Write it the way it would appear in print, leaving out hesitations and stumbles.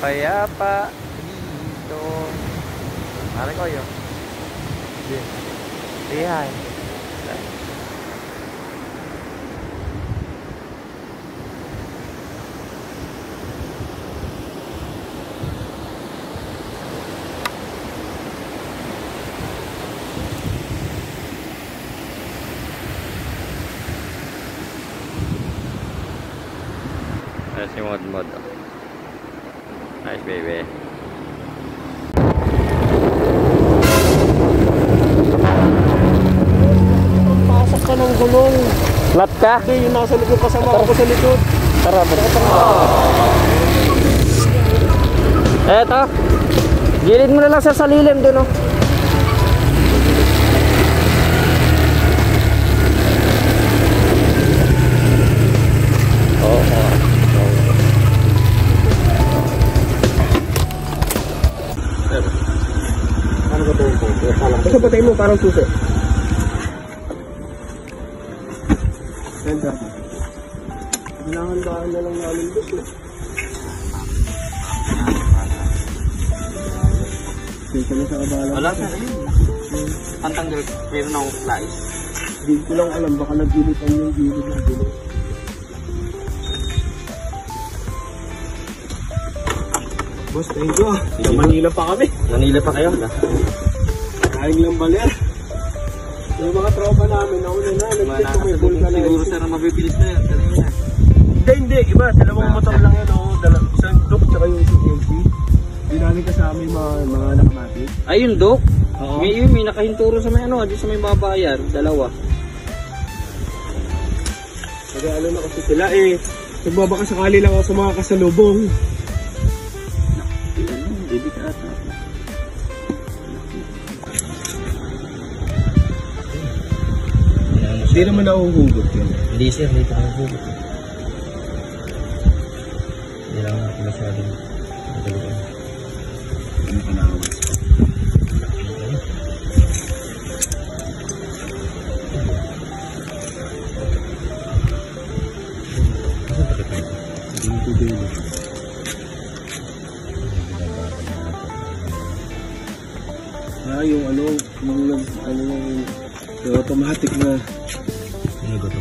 payapa dito. Ano ko yun? Say hi. Ayan si Mod. Nice baby. Pasok ka ng gulong. Flat ka? Hindi, yung nasa likod kasama ako sa likod. Tara. Eto. Gilid mo na lang sa lilim dun, oh. Ano ba ito? Basta patay mo parang suso. Enter. Kailangan daan na lang namin gusto. Kaya na sa kabala. Wala sa pantanggal pero na slice. Hindi ko lang alam, baka nagilitan yung gilid ng gilid. Boss, thank you. Sa Manila pa kami. Manila pa kayo? Kain lang baler. Yung mga tropa namin, nauna na. Nag-check ko may vulcan na. Siguro sir mabibilis na yan. Hindi. Iba. Dalawang motor lang yan. Isang Dok tsaka yung CLC. Hindi namin kasama yung mga nakamati. Ay, yung Dok? Oo. May nakahinturo sa may di sa may mabayar. Dalawa. Nag-aalo na kasi sila nagbabaka sakali lang ako sa mga kasalubong. Hindi naman nauhugot yun. Hindi sir, hindi pa nahuhugot. Hindi lang ako masyadong magaluan. Ano ka na? Yung yung automatic na. Ano ba ito?